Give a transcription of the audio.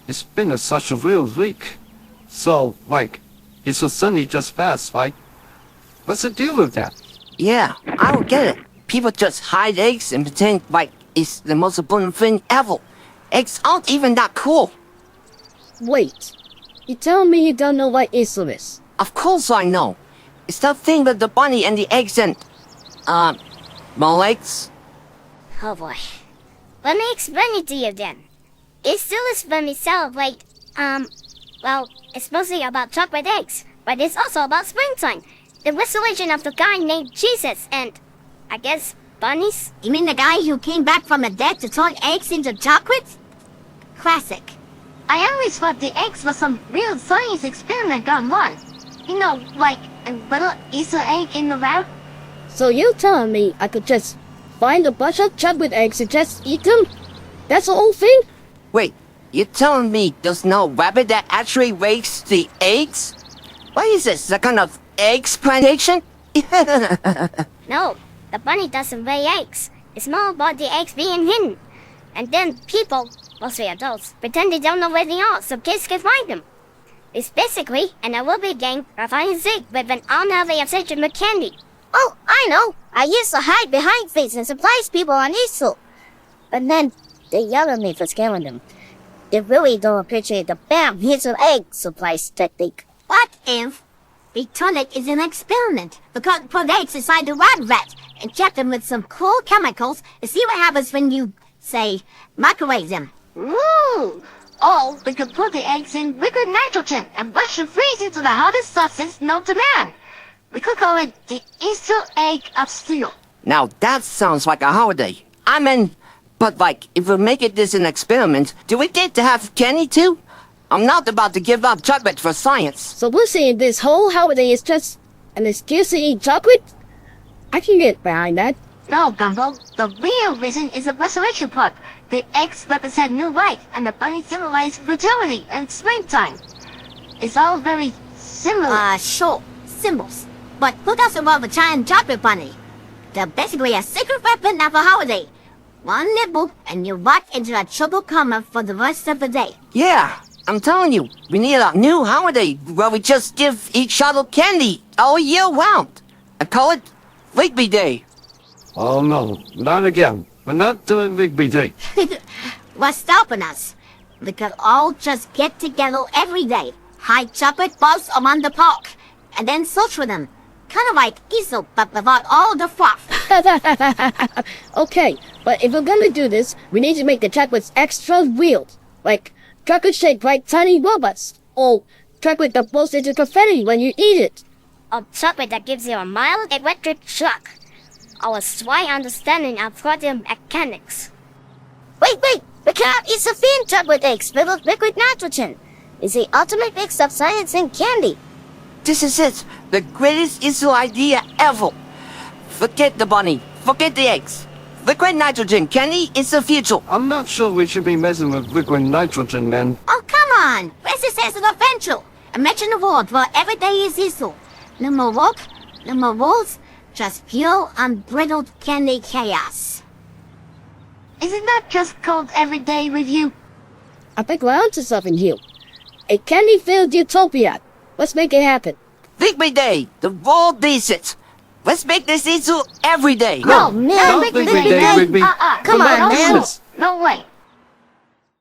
It's been such a real week. So, like, it's a Sunday just passed, right? What's the deal with that? Yeah, I don't get it. People just hide eggs and pretend like it's the most important thing ever. Eggs aren't even that cool. Wait, you telling me you don't know what Easter is? Of course I know. It's that thing with the bunny and the eggs and... more eggs? Oh boy. Let me explain it to you then. Easter is when we celebrate, well, it's mostly about chocolate eggs, but it's also about springtime. The resurrection of the guy named Jesus and, I guess, bunnies? You mean the guy who came back from the dead to turn eggs into chocolate? Classic. I always thought the eggs was some real science experiment gone wrong. You know, like a little Easter egg in the lab. So you telling me I could just find a bunch of chocolate eggs and just eat them? That's the whole thing? Wait, you're telling me there's no rabbit that actually wakes the eggs? What is this, a kind of eggs plantation? No, the bunny doesn't lay eggs. It's more about the eggs being hidden. And then people, mostly adults, pretend they don't know where they are so kids can find them. It's basically an aerobic game of hide and seek with an unhealthy obsession with candy. Oh, I know. I used to hide behind things and surprise people on Easter. But then they yell at me for scaring them. They really don't appreciate the bam, here's an egg surprise technique. What if we turn it as an experiment? Because put eggs inside the rat and check them with some cool chemicals and see what happens when you, say, microwave them. Ooh! Or we could put the eggs in liquid nitrogen and rush and freeze into the hottest substance known to man. We could call it the Easter egg of steel. Now that sounds like a holiday. I mean, but like, if we make it this an experiment, do we get to have candy too? I'm not about to give up chocolate for science. So we're saying this whole holiday is just an excuse to eat chocolate? I can get behind that. No, Gumbo. The real reason is the resurrection part. The eggs represent new life, and the bunny symbolizes fertility and springtime. It's all very similar. Sure. Symbols. But who doesn't love a giant chocolate bunny? They're basically a secret weapon of a holiday. One nibble, and you walk into a triple coma for the rest of the day. Yeah, I'm telling you, we need a new holiday where we just give each other candy all year round. I call it Rigby Day. Oh no, not again. We're not doing Rigby Day. What's stopping us? We could all just get together every day, hide chocolate bars around the park, and then search for them. Kind of like Easter, but without all the fluff. Okay, but if we're gonna do this, we need to make the chocolates extra real. Like, chocolate shaped like tiny robots. Or chocolate that blows into confetti when you eat it. Or chocolate that gives you a mild electric shock. Our slight understanding of quantum mechanics. Wait! We can't eat thin chocolate eggs filled with liquid nitrogen. It's the ultimate mix of science and candy. This is it, the greatest Easter idea ever. Forget the bunny, forget the eggs. Liquid nitrogen candy is the future. I'm not sure we should be messing with liquid nitrogen, man. Oh, come on! This is an adventure. Imagine a world where every day is Easter. No more work, no more rules, just pure, unbridled candy chaos. Isn't that just called Everyday Review? I think we're onto something here. A candy-filled utopia. Let's make it happen. Rigby Day, the world needs it. Let's make this Easter every day. No, man, Not Rigby Day, Rigby. Come on, man. No way.